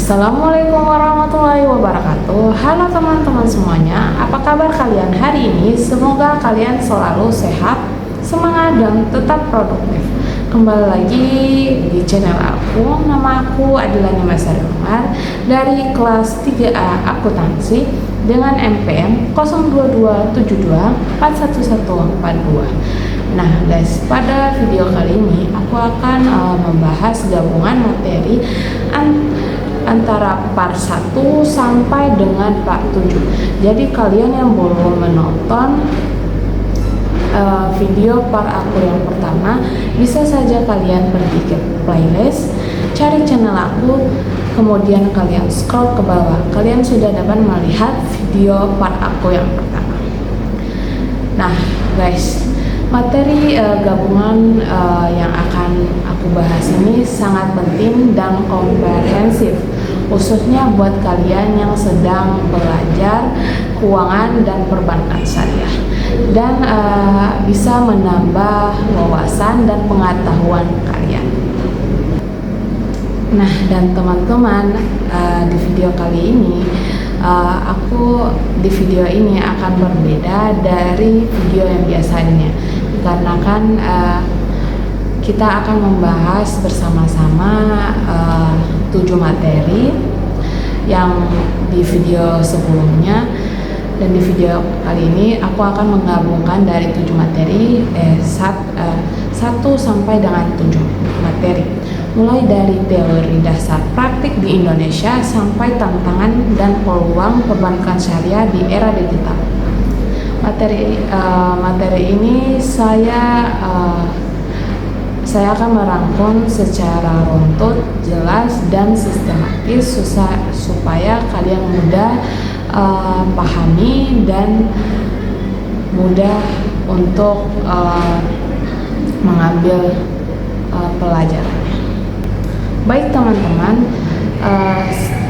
Assalamualaikum warahmatullahi wabarakatuh. Halo teman-teman semuanya, apa kabar kalian hari ini? Semoga kalian selalu sehat, semangat, dan tetap produktif. Kembali lagi di channel aku. Nama aku Adilani Masari Umar dari kelas 3A Akuntansi dengan NPM 02272411142. Nah guys, pada video kali ini aku akan membahas gabungan materi antara part 1 sampai dengan part 7. Jadi kalian yang belum menonton video part aku yang pertama, bisa saja kalian pergi ke playlist, cari channel aku, kemudian kalian scroll ke bawah. Kalian sudah dapat melihat video part aku yang pertama. Nah guys, materi gabungan yang akan aku bahas ini sangat penting dan komprehensif, khususnya buat kalian yang sedang belajar keuangan dan perbankan syariah, dan bisa menambah wawasan dan pengetahuan kalian. Nah, dan teman-teman, di video kali ini aku di video ini akan berbeda dari video yang biasanya, dikarenakan kita akan membahas bersama-sama 7 materi yang di video sebelumnya, dan di video kali ini aku akan menggabungkan dari 7 materi 1 sampai dengan 7 materi, mulai dari teori dasar praktik di Indonesia sampai tantangan dan peluang perbankan syariah di era digital. Materi ini saya akan merangkum secara runtut, jelas, dan sistematis supaya kalian mudah pahami dan mudah untuk mengambil pelajarannya. Baik teman-teman,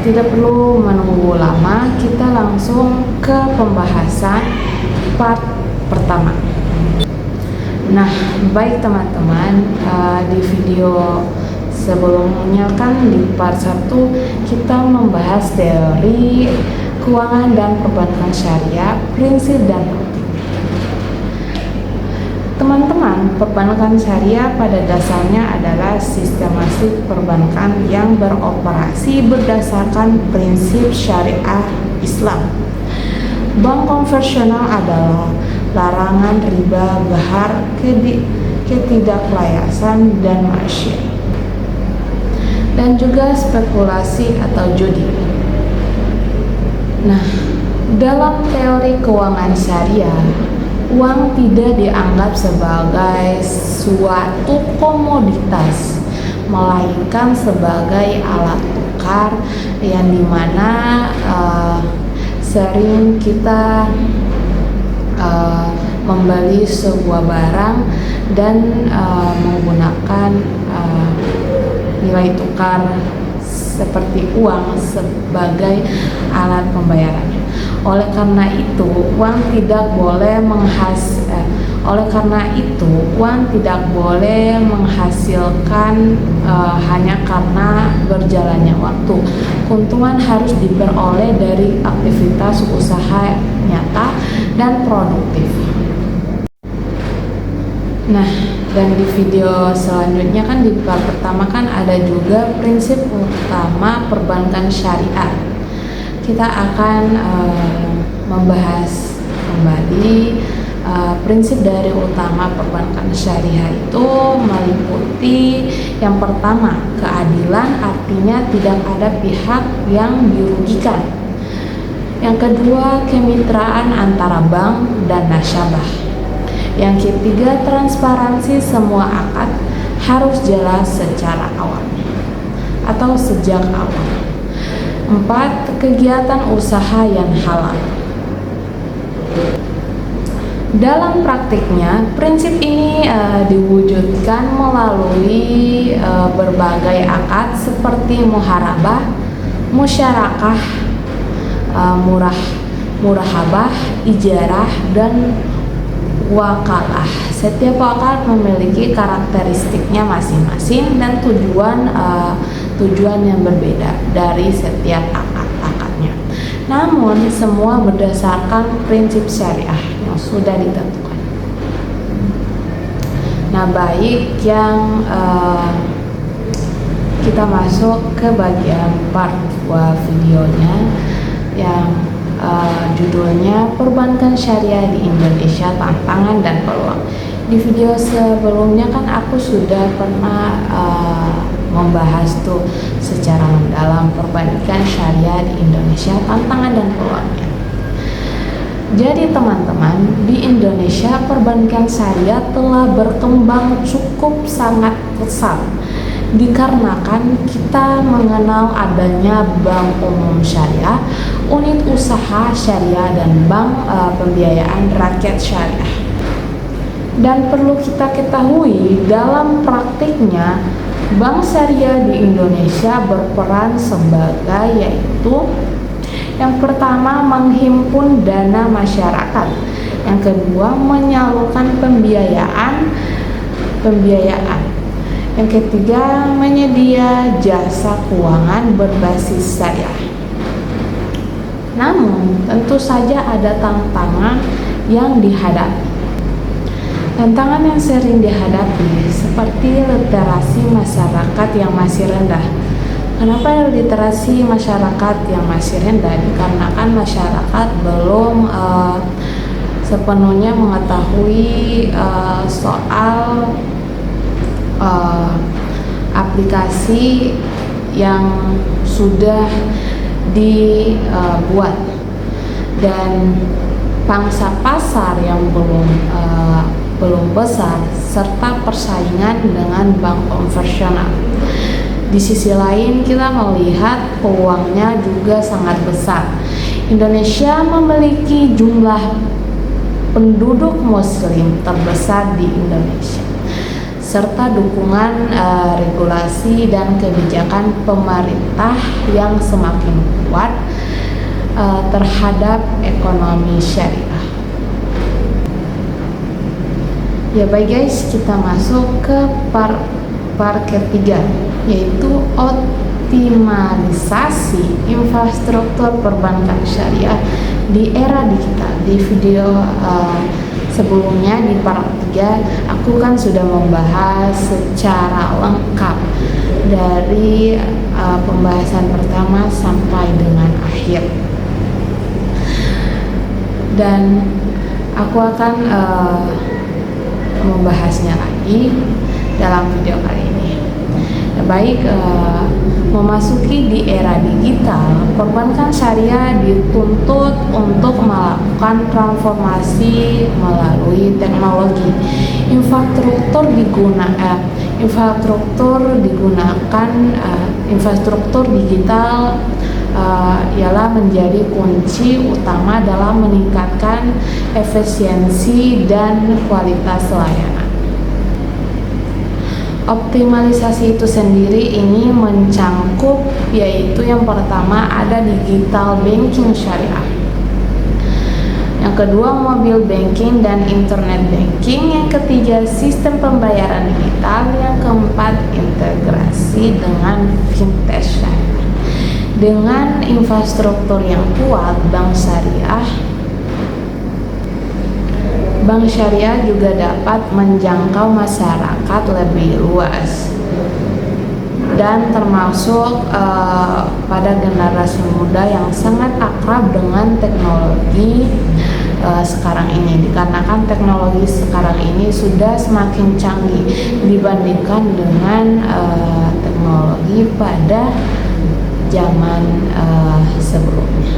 tidak perlu menunggu lama, kita langsung ke pembahasan part pertama. Nah, baik teman-teman, di video sebelumnya kan di part 1 kita membahas teori keuangan dan perbankan syariah, prinsip dan rutin. Teman-teman, perbankan syariah pada dasarnya adalah sistematik perbankan yang beroperasi berdasarkan prinsip syariah Islam. Bank konvensional adalah larangan riba, bahar, ketidaklayasan, dan maksiat, dan juga spekulasi atau judi. Nah, dalam teori keuangan syariah, uang tidak dianggap sebagai suatu komoditas, melainkan sebagai alat tukar yang dimana sering kita membeli sebuah barang dan menggunakan nilai tukar seperti uang sebagai alat pembayaran. Oleh karena itu, uang tidak boleh menghasilkan hanya karena berjalannya waktu. Keuntungan harus diperoleh dari aktivitas usaha nyata dan produktif. Nah, dan di video selanjutnya kan di part pertama kan ada juga prinsip utama perbankan syariah. Kita akan membahas kembali prinsip dari utama perbankan syariah itu meliputi yang pertama, keadilan, artinya tidak ada pihak yang dirugikan. Yang kedua, kemitraan antara bank dan nasabah. Yang ketiga, transparansi, semua akad harus jelas secara awal atau sejak awal. 4, kegiatan usaha yang halal. Dalam praktiknya, prinsip ini diwujudkan melalui berbagai akad seperti muharabah, musyarakah, murahabah, ijarah, dan wakalah. Setiap akad memiliki karakteristiknya masing-masing dan tujuan yang berbeda dari setiap akad-akadnya. Namun semua berdasarkan prinsip syariah yang sudah ditentukan. Nah, baik yang kita masuk ke bagian part 2 videonya yang judulnya Perbankan Syariah di Indonesia, Tantangan dan Peluang. Di video sebelumnya kan aku sudah pernah membahas tuh secara mendalam perbankan syariah di Indonesia, tantangan dan peluangnya. Jadi teman-teman, di Indonesia perbankan syariah telah berkembang cukup sangat pesat dikarenakan kita mengenal adanya bank umum syariah, unit usaha syariah, dan bank pembiayaan rakyat syariah. Dan perlu kita ketahui, dalam praktiknya bank syariah di Indonesia berperan sebagai yaitu yang pertama menghimpun dana masyarakat, yang kedua menyalurkan pembiayaan, yang ketiga menyedia jasa keuangan berbasis syariah. Namun tentu saja ada tantangan yang dihadapi. Tantangan yang sering dihadapi seperti literasi masyarakat yang masih rendah. Kenapa literasi masyarakat yang masih rendah? Dikarenakan masyarakat belum sepenuhnya mengetahui soal aplikasi yang sudah dibuat, dan pangsa pasar yang belum besar, serta persaingan dengan bank konvensional. Di sisi lain, kita melihat peluangnya juga sangat besar. Indonesia memiliki jumlah penduduk muslim terbesar di Indonesia, serta dukungan regulasi dan kebijakan pemerintah yang semakin kuat terhadap ekonomi syariah. Ya baik guys, kita masuk ke part ketiga, yaitu optimalisasi infrastruktur perbankan syariah di era digital. Di video sebelumnya di part 3 aku kan sudah membahas secara lengkap dari pembahasan pertama sampai dengan akhir, dan aku akan membahasnya lagi dalam video kali ini. Baik, memasuki di era digital, perbankan syariah dituntut untuk melakukan transformasi melalui teknologi. Infrastruktur digital ialah menjadi kunci utama dalam meningkatkan efisiensi dan kualitas layanan. Optimalisasi itu sendiri ini mencangkup, yaitu yang pertama ada digital banking syariah, yang kedua mobile banking dan internet banking, yang ketiga sistem pembayaran digital, yang keempat integrasi dengan fintech syariah. Dengan infrastruktur yang kuat, bank syariah juga dapat menjangkau masyarakat lebih luas, dan termasuk pada generasi muda yang sangat akrab dengan teknologi sekarang ini, dikarenakan teknologi sekarang ini sudah semakin canggih dibandingkan dengan teknologi pada zaman sebelumnya.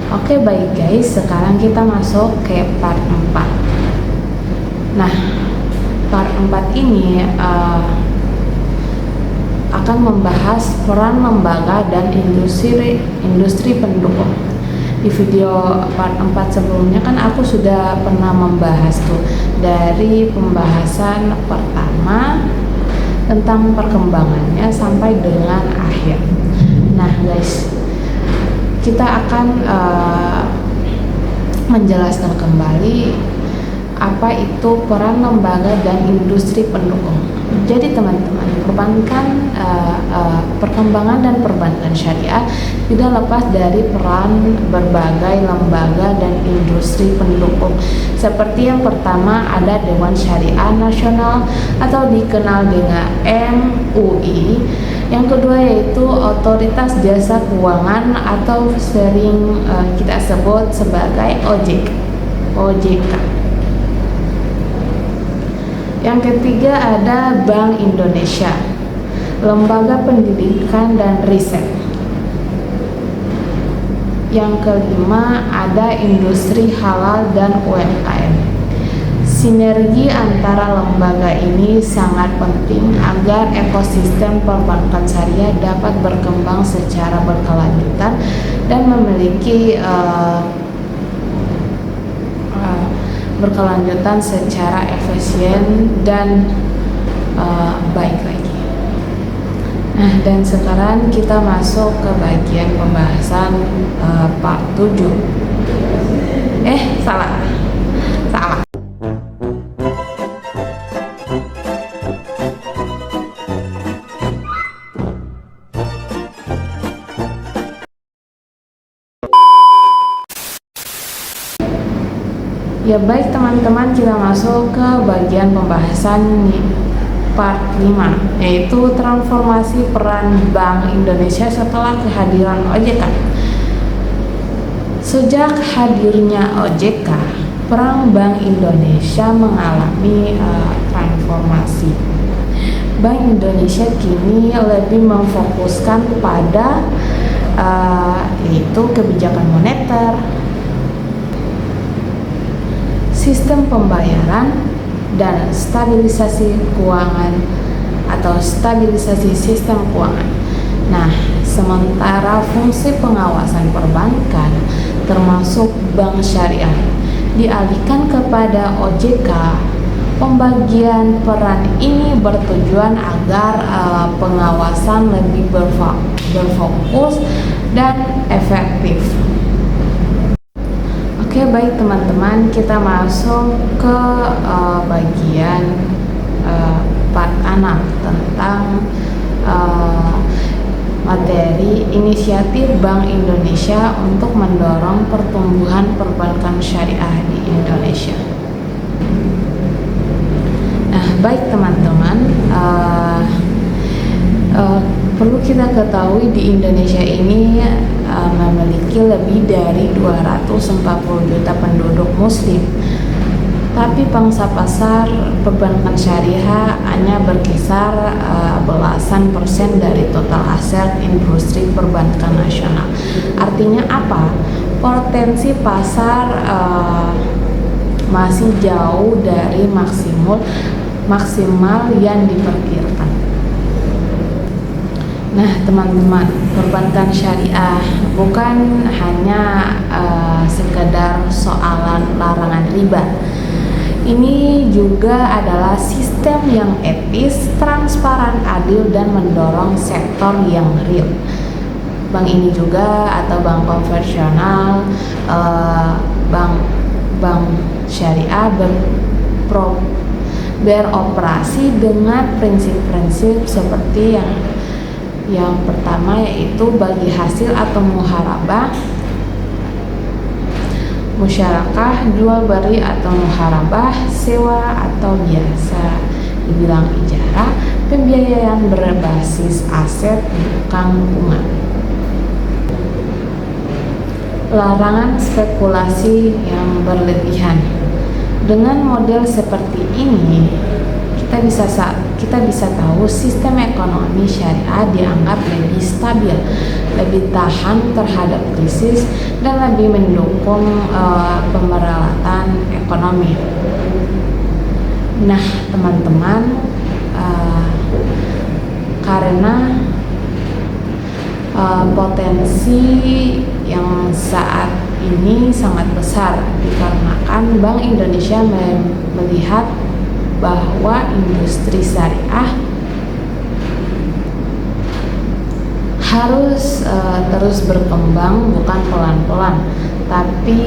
Oke baik guys, sekarang kita masuk ke part 4. Nah, part 4 ini akan membahas peran lembaga dan industri pendukung. Di video part 4 sebelumnya kan aku sudah pernah membahas tuh dari pembahasan pertama tentang perkembangannya sampai dengan akhir. Nah guys, kita akan menjelaskan kembali apa itu peran lembaga dan industri pendukung. Jadi teman-teman, perkembangan dan perbankan syariah tidak lepas dari peran berbagai lembaga dan industri pendukung. Seperti yang pertama ada Dewan Syariah Nasional atau dikenal dengan MUI. Yang kedua yaitu Otoritas Jasa Keuangan atau sering kita sebut sebagai OJK. Yang ketiga ada Bank Indonesia, Lembaga Pendidikan dan Riset. Yang kelima ada industri halal dan UMKM. Sinergi antara lembaga ini sangat penting agar ekosistem perbankan syariah dapat berkembang secara berkelanjutan dan memiliki berkelanjutan secara efisien dan baik lagi. Nah, dan sekarang kita masuk ke bagian pembahasan part 7. Salah. Ya baik teman-teman, kita masuk ke bagian pembahasan part 5, yaitu transformasi peran Bank Indonesia setelah kehadiran OJK. Sejak hadirnya OJK, peran Bank Indonesia mengalami transformasi. Bank Indonesia kini lebih memfokuskan pada yaitu kebijakan moneter, sistem pembayaran, dan stabilisasi keuangan atau stabilisasi sistem keuangan. Nah, sementara fungsi pengawasan perbankan termasuk bank syariah dialihkan kepada OJK, pembagian peran ini bertujuan agar pengawasan lebih berfokus dan efektif. Oke, baik teman-teman, kita masuk ke bagian part 6 tentang materi inisiatif Bank Indonesia untuk mendorong pertumbuhan perbankan syariah di Indonesia. Nah, baik teman-teman, perlu kita ketahui di Indonesia ini memiliki lebih dari 240 juta penduduk muslim, tapi pangsa pasar perbankan syariah hanya berkisar belasan persen dari total aset industri perbankan nasional. Artinya apa? Potensi pasar masih jauh dari maksimal yang diperkirakan. Nah teman-teman, perbankan syariah bukan hanya sekedar soalan larangan riba. Ini juga adalah sistem yang etis, transparan, adil, dan mendorong sektor yang real. Bank ini juga atau bank konvensional, bank syariah beroperasi dengan prinsip-prinsip seperti yang pertama, yaitu bagi hasil atau muharabah, musyarakah, jual beli atau muharabah, sewa atau biasa dibilang ijarah, pembiayaan berbasis aset bukan bunga. Larangan spekulasi yang berlebihan. Dengan model seperti ini, kita bisa tahu sistem ekonomi syariah dianggap lebih stabil, lebih tahan terhadap krisis, dan lebih mendukung pemeralatan ekonomi. Nah teman-teman, karena potensi yang saat ini sangat besar dikarenakan Bank Indonesia melihat bahwa industri syariah harus terus berkembang, bukan pelan-pelan, tapi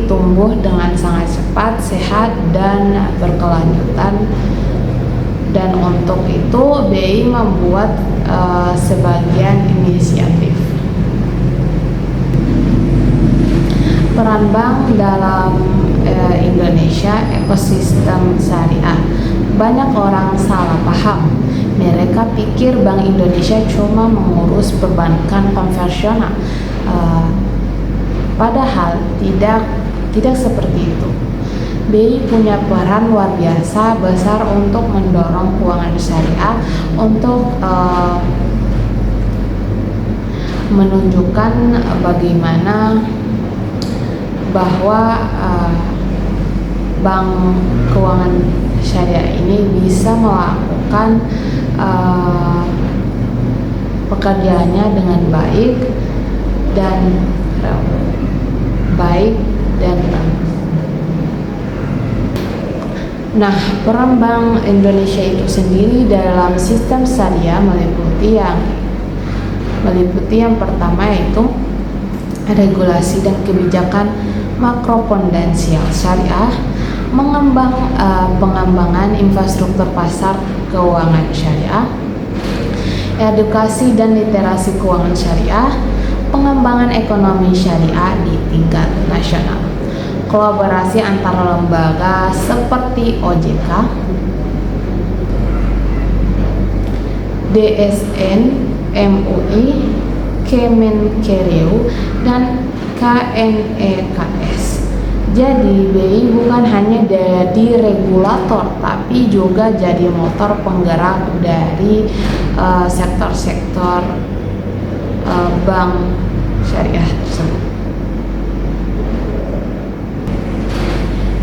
tumbuh dengan sangat cepat, sehat, dan berkelanjutan Dan untuk itu BI membuat sebagian inisiatif. Peran bank dalam Indonesia ekosistem syariah. Banyak orang salah paham. Mereka pikir Bank Indonesia cuma mengurus perbankan konvensional. Padahal tidak seperti itu. BI punya peran luar biasa besar untuk mendorong keuangan syariah, untuk menunjukkan bagaimana bahwa bank keuangan syariah ini bisa melakukan pekerjaannya dengan baik dan Nah, peran Bank Indonesia itu sendiri dalam sistem syariah meliputi yang pertama yaitu regulasi dan kebijakan makroprudensial syariah, pengembangan infrastruktur pasar keuangan syariah, edukasi dan literasi keuangan syariah, pengembangan ekonomi syariah di tingkat nasional, kolaborasi antara lembaga seperti OJK, DSN, MUI, Kemenkeu, dan KNEKS. Jadi BI bukan hanya jadi regulator, tapi juga jadi motor penggerak dari sektor-sektor bank syariah tersebut.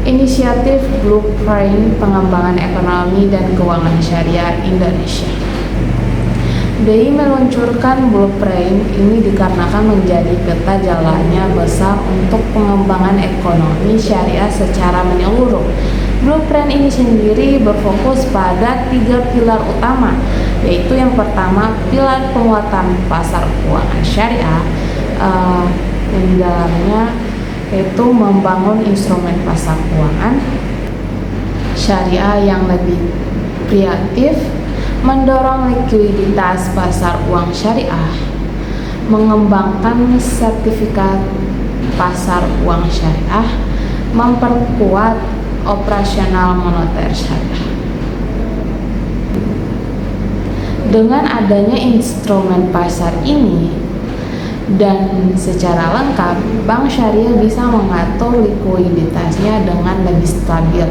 Inisiatif Blueprint Pengembangan Ekonomi dan Keuangan Syariah Indonesia. BI meluncurkan blueprint ini dikarenakan menjadi peta jalannya besar untuk pengembangan ekonomi syariah secara menyeluruh. Blueprint ini sendiri berfokus pada 3 pilar utama, yaitu yang pertama pilar penguatan pasar keuangan syariah, yang di dalamnya yaitu membangun instrumen pasar keuangan syariah yang lebih kreatif, mendorong likuiditas pasar uang syariah, mengembangkan sertifikat pasar uang syariah, memperkuat operasional moneter syariah. Dengan adanya instrumen pasar ini dan secara lengkap, bank syariah bisa mengatur likuiditasnya dengan lebih stabil.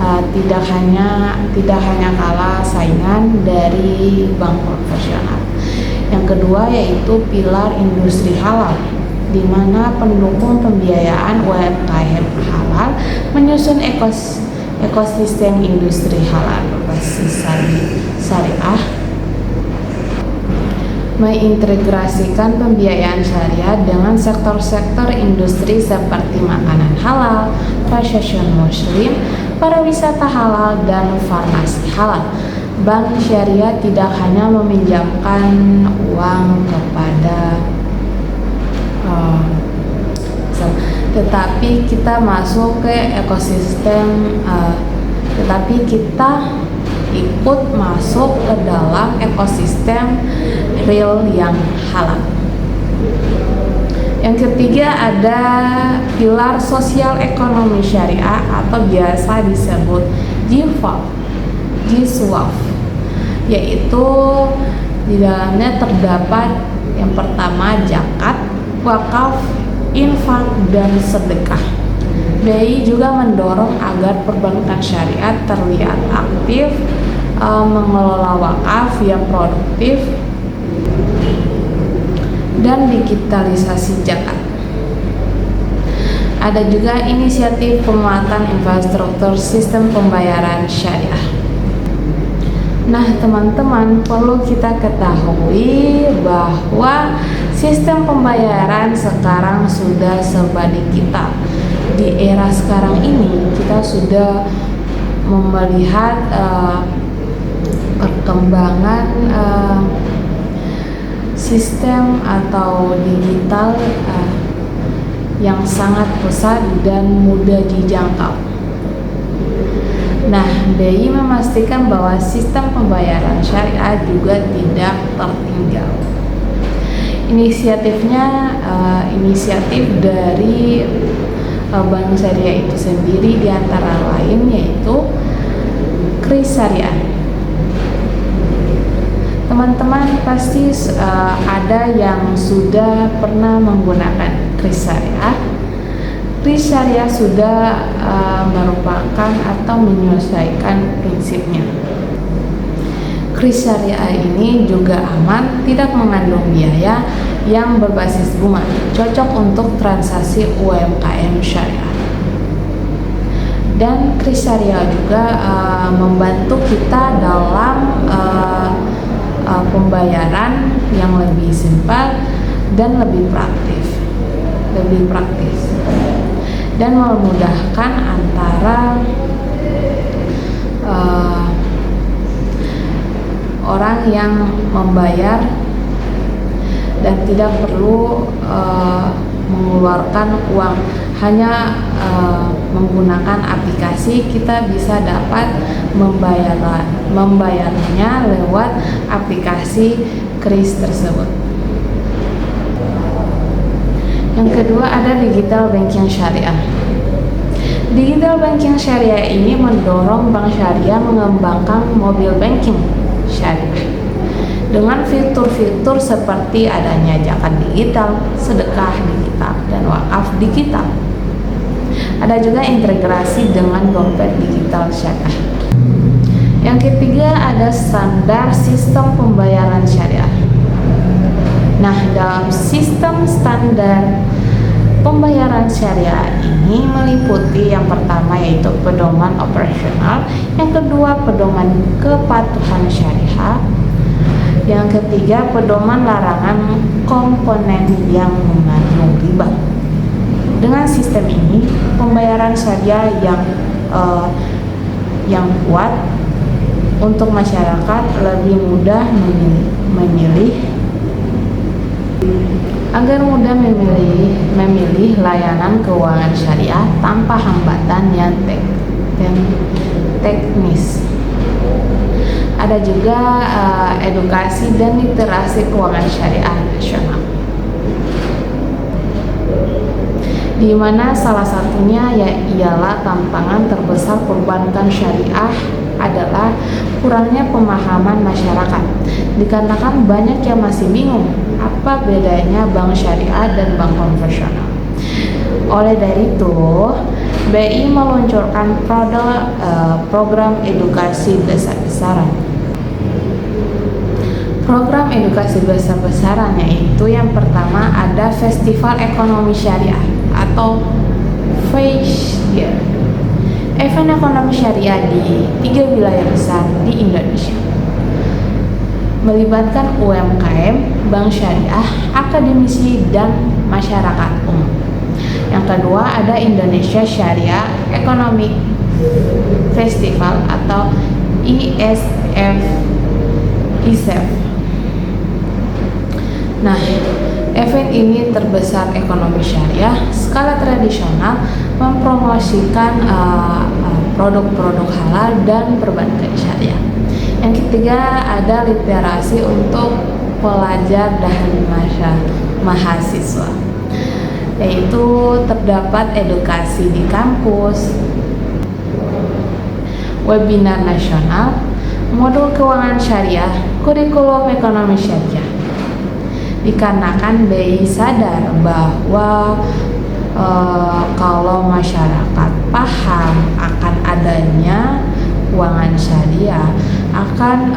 Tidak hanya kalah saingan dari bank konvensional. Yang kedua yaitu pilar industri halal, di mana pendukung pembiayaan UMKM halal menyusun ekosistem industri halal berbasis syariah, mengintegrasikan pembiayaan syariah dengan sektor-sektor industri seperti makanan halal, fashion muslim, pariwisata halal, dan farmasi halal. Bank syariah tidak hanya meminjamkan uang kepada tetapi kita masuk ke ekosistem, tetapi kita ikut masuk ke dalam ekosistem real yang halal. Yang ketiga ada pilar sosial ekonomi syariah atau biasa disebut JISWAF, yaitu di dalamnya terdapat yang pertama zakat, wakaf, infak, dan sedekah. BI juga mendorong agar perbankan syariah terlihat aktif mengelola wakaf yang produktif dan digitalisasi zakat. Ada juga inisiatif penguatan infrastruktur sistem pembayaran syariah. Nah, teman-teman, perlu kita ketahui bahwa sistem pembayaran sekarang sudah serba digital. Di era sekarang ini kita sudah melihat perkembangan sistem atau digital yang sangat pesat dan mudah dijangkau. Nah, BI memastikan bahwa sistem pembayaran syariah juga tidak tertinggal. Inisiatifnya inisiatif dari Bank Syariah itu sendiri diantara lain yaitu Kris Syariah. Teman-teman pasti ada yang sudah pernah menggunakan Kris Syariah. Kris Syariah sudah merupakan atau menyesuaikan prinsipnya. Kris Syariah ini juga aman, tidak mengandung biaya yang berbasis bunga, cocok untuk transaksi UMKM syariah. Dan Kris Syariah juga membantu kita dalam pembayaran yang lebih simpel dan lebih praktis, dan memudahkan antara orang yang membayar dan tidak perlu mengeluarkan uang, hanya menggunakan aplikasi kita bisa dapat membayarnya lewat aplikasi Kris tersebut. Yang kedua ada digital banking syariah. Digital banking syariah ini mendorong bank syariah mengembangkan mobile banking syariah dengan fitur-fitur seperti adanya zakat digital, sedekah digital, dan wakaf digital. Ada juga integrasi dengan dompet digital syariah. Yang ketiga ada standar sistem pembayaran syariah. Nah, dalam sistem standar pembayaran syariah ini meliputi yang pertama yaitu pedoman operasional, yang kedua pedoman kepatuhan syariah, yang ketiga pedoman larangan komponen yang mengandung riba. Dengan sistem ini pembayaran syariah yang kuat untuk masyarakat lebih mudah memilih layanan keuangan syariah tanpa hambatan yang teknis. Ada juga edukasi dan literasi keuangan syariah nasional, di mana salah satunya ialah tantangan terbesar perbankan syariah adalah kurangnya pemahaman masyarakat, dikarenakan banyak yang masih bingung apa bedanya bank syariah dan bank konvensional. Oleh dari itu, BI meluncurkan program edukasi besar-besaran. Program edukasi besar-besaran yaitu yang pertama ada Festival Ekonomi Syariah atau FESYAR, event ekonomi syariah di 3 wilayah besar di Indonesia, melibatkan UMKM, bank syariah, akademisi, dan masyarakat umum. Yang kedua ada Indonesia Syariah Economic Festival atau ISEF. Nah, event ini terbesar ekonomi syariah skala tradisional, mempromosikan produk-produk halal dan perbankan syariah. Yang ketiga ada literasi untuk pelajar dan mahasiswa, yaitu terdapat edukasi di kampus, webinar nasional, modul keuangan syariah, kurikulum ekonomi syariah. Dikarenakan BI sadar bahwa kalau masyarakat paham akan adanya keuangan syariah, akan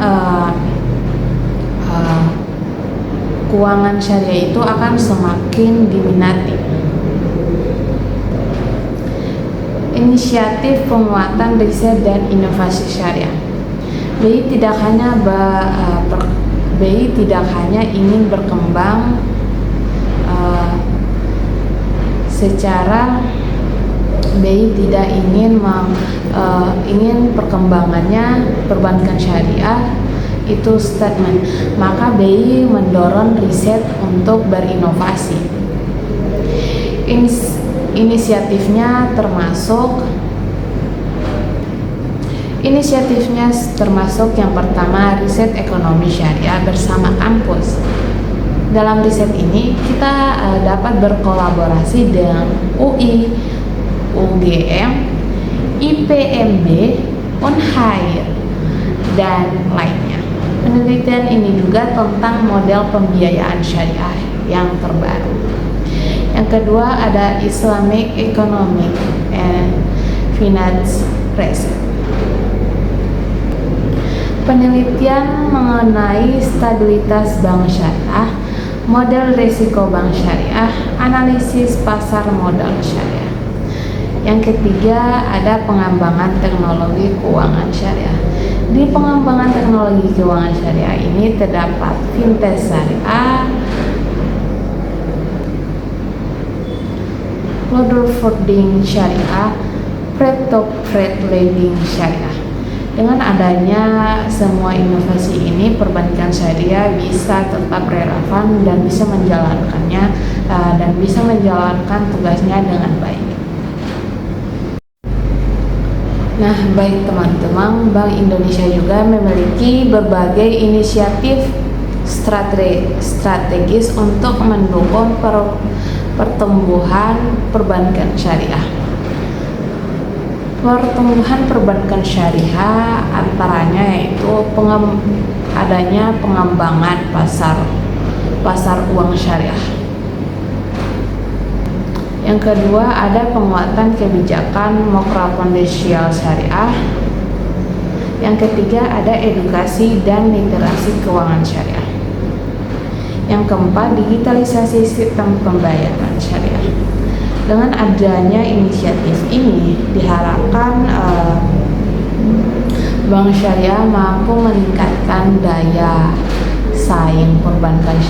keuangan syariah itu akan semakin diminati. Inisiatif penguatan riset dan inovasi syariah. BI tidak hanya ingin berkembang secara BI tidak ingin perkembangannya perbankan syariah itu statement, maka BI mendorong riset untuk berinovasi. Inisiatifnya termasuk Inisiatifnya termasuk yang pertama, riset ekonomi syariah bersama kampus. Dalam riset ini kita dapat berkolaborasi dengan UI, UGM, IPMB, Unhair, dan lainnya. Penelitian ini juga tentang model pembiayaan syariah yang terbaru. Yang kedua ada Islamic Economic and Finance Research. Penelitian mengenai stabilitas bank syariah, model risiko bank syariah, analisis pasar modal syariah. Yang ketiga ada pengembangan teknologi keuangan syariah. Di pengembangan teknologi keuangan syariah ini terdapat fintech syariah, order forwarding syariah, freight lending syariah. Dengan adanya semua inovasi ini, perbankan syariah bisa tetap relevan dan bisa menjalankannya dan bisa menjalankan tugasnya dengan baik. Nah, baik teman-teman, Bank Indonesia juga memiliki berbagai inisiatif strategis untuk mendukung pertumbuhan perbankan syariah. Pertumbuhan perbankan syariah antaranya yaitu adanya pengembangan pasar uang syariah. Yang kedua ada penguatan kebijakan makroprudensial syariah. Yang ketiga ada edukasi dan literasi keuangan syariah. Yang keempat digitalisasi sistem pembayaran syariah. Dengan adanya inisiatif ini diharapkan bank syariah mampu meningkatkan daya saing perbankan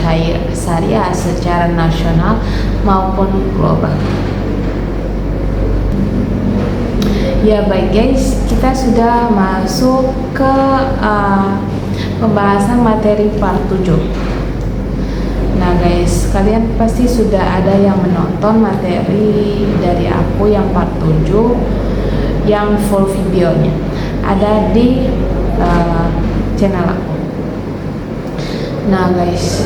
syariah secara nasional maupun global. Ya baik guys, kita sudah masuk ke pembahasan materi part 7. Nah guys, kalian pasti sudah ada yang menonton materi dari aku yang part 7 yang full videonya ada di channel aku. Nah guys,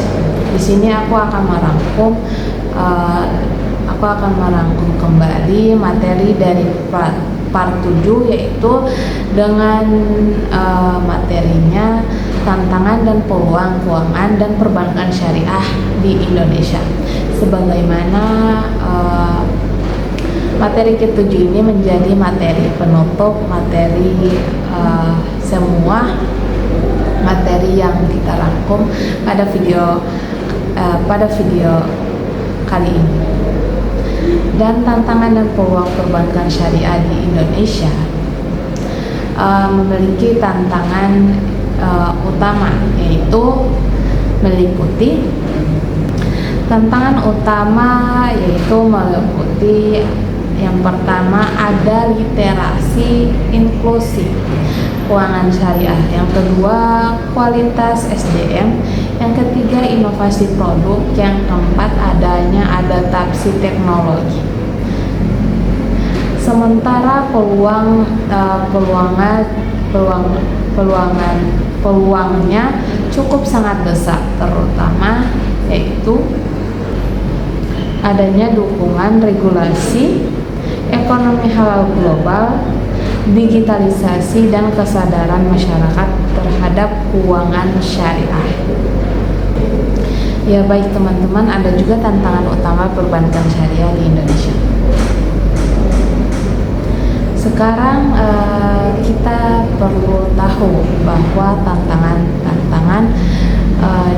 di sini aku akan merangkum kembali materi dari part 7, yaitu dengan materinya tantangan dan peluang keuangan dan perbankan syariah di Indonesia. Sebagaimana materi ke-7 ini menjadi materi penutup, semua materi yang kita rangkum pada video kali ini. Dan tantangan dan peluang perbankan syariah di Indonesia memiliki tantangan utama, yaitu meliputi yang pertama ada literasi inklusi keuangan syariah, yang kedua kualitas SDM, yang ketiga inovasi produk, yang keempat adanya adaptasi teknologi. Sementara peluangnya cukup sangat besar, terutama yaitu adanya dukungan regulasi, ekonomi halal global, digitalisasi, dan kesadaran masyarakat terhadap keuangan syariah. Ya baik teman-teman, ada juga tantangan utama perbankan syariah di Indonesia. Sekarang kita perlu tahu bahwa tantangan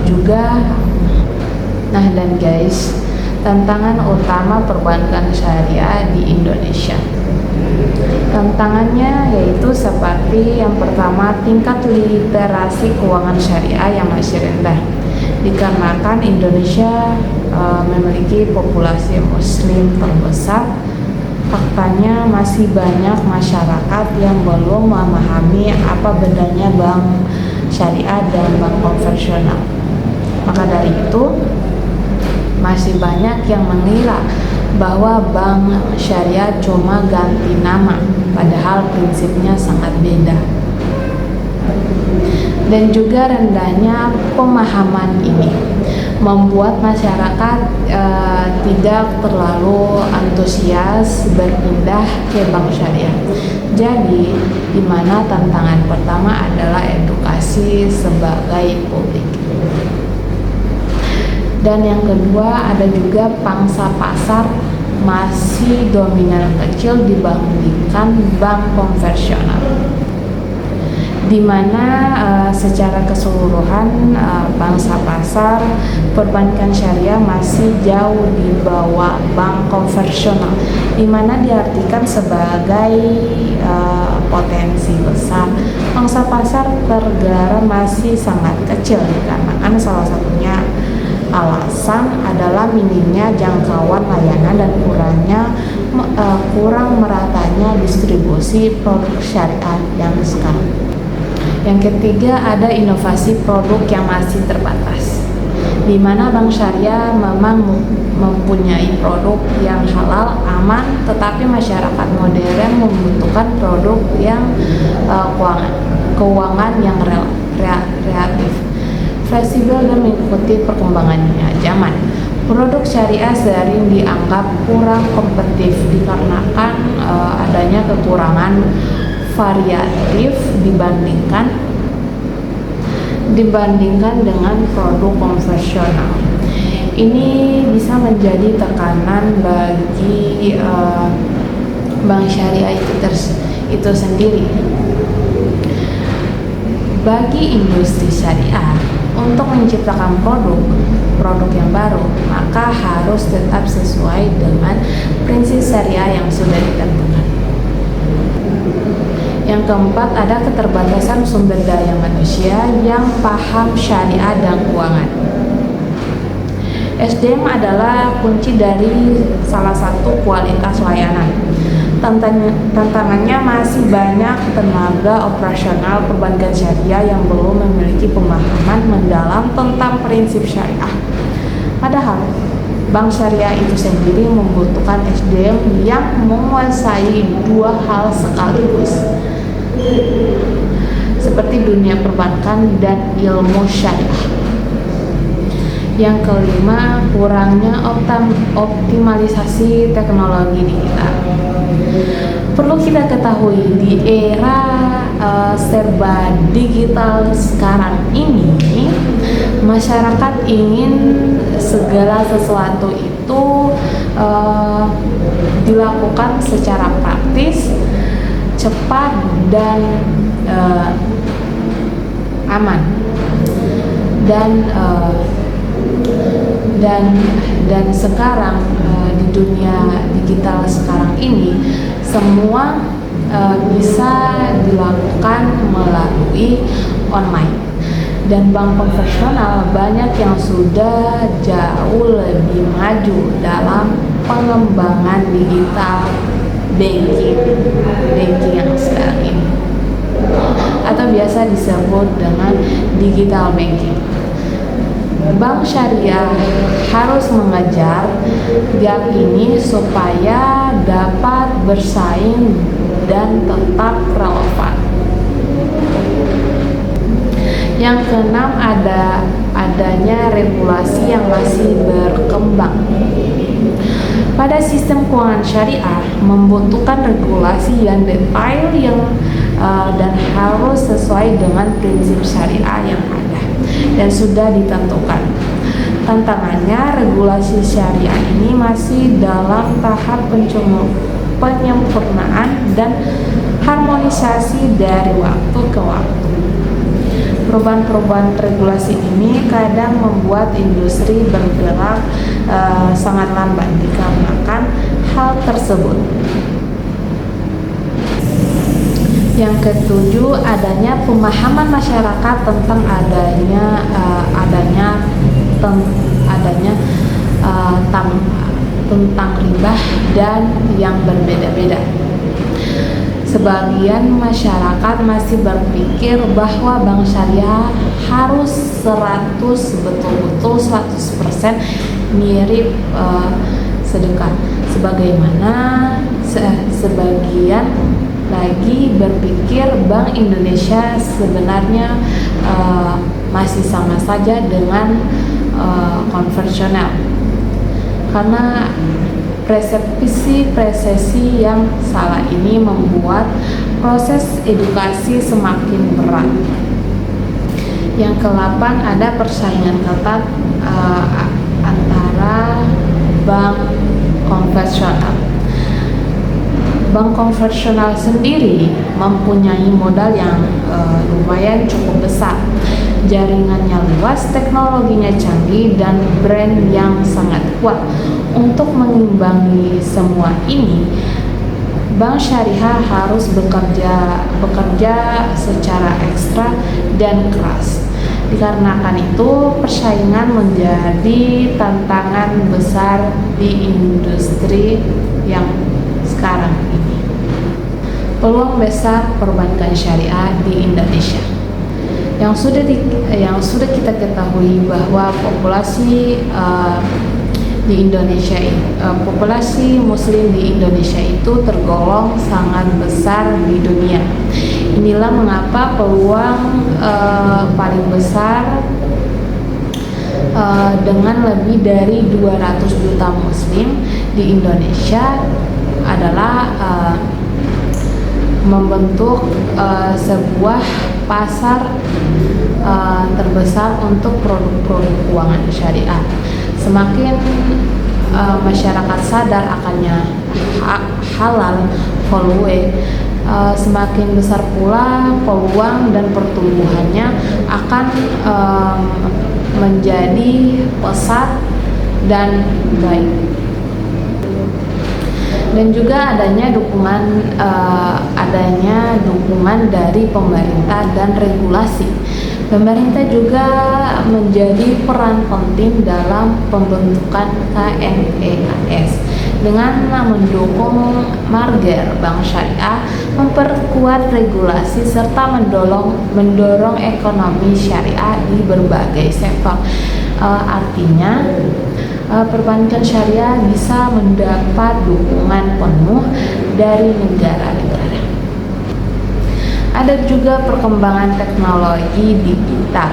juga. Nah dan guys, tantangan utama perbankan syariah di Indonesia. Tantangannya yaitu seperti yang pertama, tingkat literasi keuangan syariah yang masih rendah, dikarenakan Indonesia memiliki populasi muslim terbesar. Faktanya masih banyak masyarakat yang belum memahami apa bedanya bank syariah dan bank konvensional. Maka dari itu masih banyak yang mengira bahwa bank syariah cuma ganti nama, padahal prinsipnya sangat beda. Dan juga rendahnya pemahaman ini membuat masyarakat tidak terlalu antusias berpindah ke bank syariah. Jadi, di mana tantangan pertama adalah edukasi sebagai publik. Dan yang kedua ada juga pangsa pasar masih dominan kecil dibandingkan bank konvensional, di mana secara keseluruhan pangsa pasar perbankan syariah masih jauh di bawah bank konvensional, di mana diartikan sebagai potensi besar. Pangsa pasar tergara masih sangat kecil dikarenakan salah satunya alasan adalah minimnya jangkauan layanan dan kurang meratanya distribusi produk syariah yang sekarang. Yang ketiga ada inovasi produk yang masih terbatas, di mana bank syariah memang mempunyai produk yang halal, aman, tetapi masyarakat modern membutuhkan produk yang keuangan yang kreatif, fleksibel dan mengikuti perkembangannya zaman. Produk syariah sering dianggap kurang kompetitif dikarenakan adanya kekurangan variatif dibandingkan dengan produk konvensional. Ini bisa menjadi tekanan bagi bank syariah itu sendiri. Bagi industri syariah untuk menciptakan produk yang baru, maka harus tetap sesuai dengan prinsip syariah yang sudah ditentukan. Yang keempat ada keterbatasan sumber daya manusia yang paham syariah dan keuangan. SDM adalah kunci dari salah satu kualitas layanan. Tantangannya masih banyak tenaga operasional perbankan syariah yang belum memiliki pemahaman mendalam tentang prinsip syariah. Padahal bank syariah itu sendiri membutuhkan SDM yang menguasai dua hal sekaligus, seperti dunia perbankan dan ilmu syariah. Yang kelima, kurangnya optimalisasi teknologi digital. Perlu kita ketahui di era serba digital sekarang ini, masyarakat ingin segala sesuatu itu dilakukan secara praktis, cepat dan aman. Dan sekarang di dunia digital sekarang ini semua bisa dilakukan melalui online, dan bank konvensional banyak yang sudah jauh lebih maju dalam pengembangan digital banking yang sekarang ini, atau biasa disebut dengan digital banking. Bank syariah harus mengejar gap ini supaya dapat bersaing dan tetap relevan. Yang keenam adanya regulasi yang masih berkembang. Pada sistem keuangan syariah membutuhkan regulasi yang detail dan harus sesuai dengan prinsip syariah yang ada dan sudah ditentukan. Tantangannya, regulasi syariah ini masih dalam tahap penyempurnaan dan harmonisasi dari waktu ke waktu. Perubahan-perubahan regulasi ini kadang membuat industri bergerak sangat lambat dikarenakan hal tersebut. Yang ketujuh, adanya pemahaman masyarakat tentang tentang riba dan yang berbeda-beda. Sebagian masyarakat masih berpikir bahwa bank syariah harus 100% mirip sedekah, sebagaimana sebagian lagi berpikir Bank Indonesia sebenarnya masih sama saja dengan konvensional, karena persepsi yang salah ini membuat proses edukasi semakin berat. Yang ke-8 ada persaingan ketat antara bank konvensional. Bank konvensional sendiri mempunyai modal yang lumayan cukup besar, jaringannya luas, teknologinya canggih, dan brand yang sangat kuat. Untuk mengimbangi semua ini, bank syariah harus bekerja secara ekstra dan keras. Dikarenakan itu, persaingan menjadi tantangan besar di industri yang sekarang ini. Peluang besar perbankan syariah di Indonesia. Yang sudah kita ketahui bahwa populasi populasi Muslim di Indonesia itu tergolong sangat besar di dunia. Inilah mengapa peluang paling besar dengan lebih dari 200 juta Muslim di Indonesia adalah membentuk sebuah pasar terbesar untuk produk-produk keuangan syariah. Semakin masyarakat sadar akannya halal value, semakin besar pula peluang dan pertumbuhannya akan menjadi pesat dan baik. Dan juga adanya dukungan dari pemerintah dan regulasi. Pemerintah juga menjadi peran penting dalam pembentukan KNEAS dengan mendukung Marger Bank Syariah, memperkuat regulasi serta mendorong ekonomi syariah di berbagai sektor. Artinya perbankan syariah bisa mendapat dukungan penuh dari negara-negara. Ada juga perkembangan teknologi digital.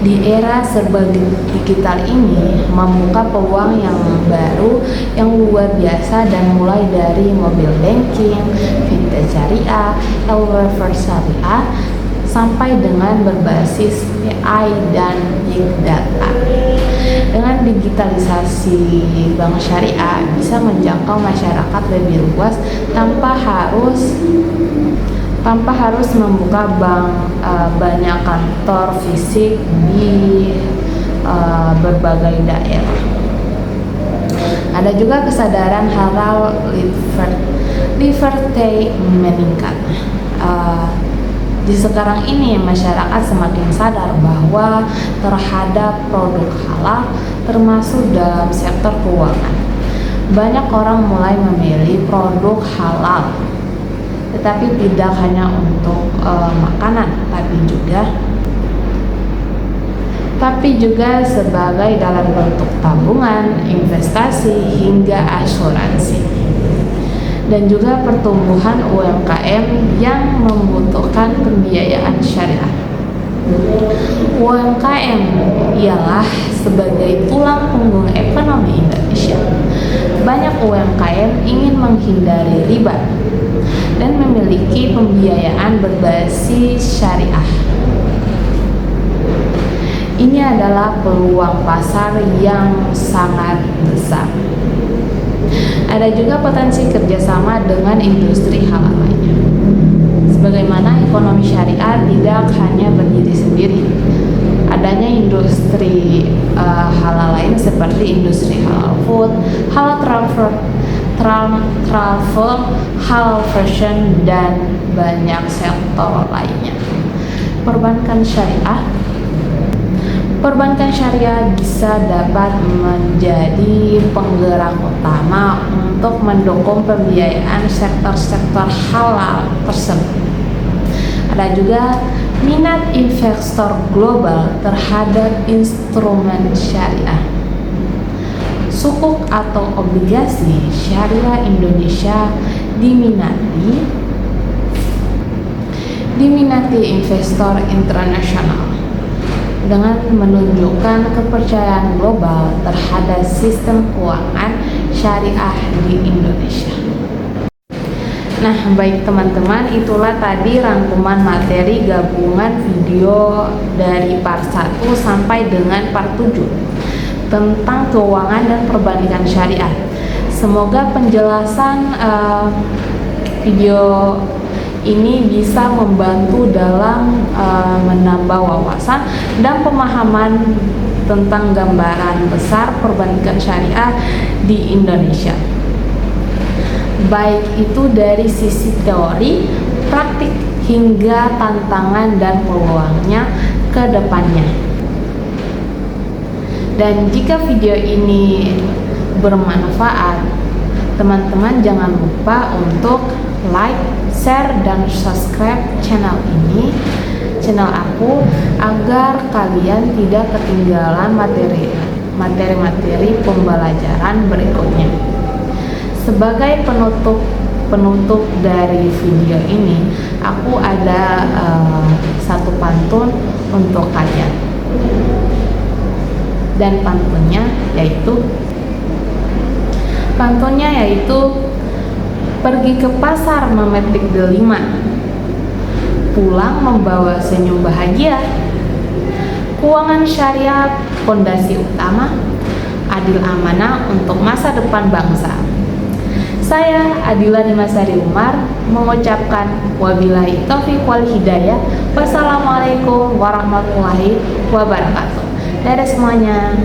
Di era serba digital ini membuka peluang yang baru yang luar biasa, dan mulai dari mobile banking, fintech syariah, e-wallet syariah, sampai dengan berbasis AI dan big data. Dengan digitalisasi bank syariah bisa menjangkau masyarakat lebih luas tanpa harus membuka banyak kantor fisik di berbagai daerah. Ada juga kesadaran halal liberty meningkat. Di sekarang ini masyarakat semakin sadar bahwa terhadap produk halal, termasuk dalam sektor keuangan. Banyak orang mulai memilih produk halal, tetapi tidak hanya untuk makanan, tapi juga sebagai dalam bentuk tabungan, investasi, hingga asuransi. Dan juga pertumbuhan UMKM yang membutuhkan pembiayaan syariah. UMKM ialah sebagai tulang punggung ekonomi Indonesia. Banyak UMKM ingin menghindari riba dan memiliki pembiayaan berbasis syariah. Ini adalah peluang pasar yang sangat besar. Ada juga potensi kerjasama dengan industri halal lainnya. Sebagaimana ekonomi syariah tidak hanya berdiri sendiri, adanya industri halal lain seperti industri halal food, halal travel, halal fashion, dan banyak sektor lainnya. Perbankan syariah bisa dapat menjadi penggerak utama untuk mendukung pembiayaan sektor-sektor halal tersebut. Ada juga minat investor global terhadap instrumen syariah. Sukuk atau obligasi syariah Indonesia diminati diminati investor internasional dengan menunjukkan kepercayaan global terhadap sistem keuangan syariah di Indonesia. Nah, baik teman-teman, itulah tadi rangkuman materi gabungan video dari part 1 sampai dengan part 7 tentang keuangan dan perbandingan syariah. Semoga penjelasan video ini bisa membantu dalam menambah wawasan dan pemahaman tentang gambaran besar perbandingan syariah di Indonesia, baik itu dari sisi teori, praktik, hingga tantangan dan peluangnya ke depannya. Dan jika video ini bermanfaat, teman-teman jangan lupa untuk like, share, dan subscribe channel aku agar kalian tidak ketinggalan materi-materi pembelajaran berikutnya. Sebagai penutup dari video ini, aku ada satu pantun untuk kalian, dan pantunnya yaitu pergi ke pasar memetik delima, pulang membawa senyum bahagia. Keuangan syariah fondasi utama, adil amanah untuk masa depan bangsa. Saya Adila Dimasari Umar mengucapkan wabillahi taufiq wal hidayah. Wassalamualaikum warahmatullahi wabarakatuh. Dadah semuanya.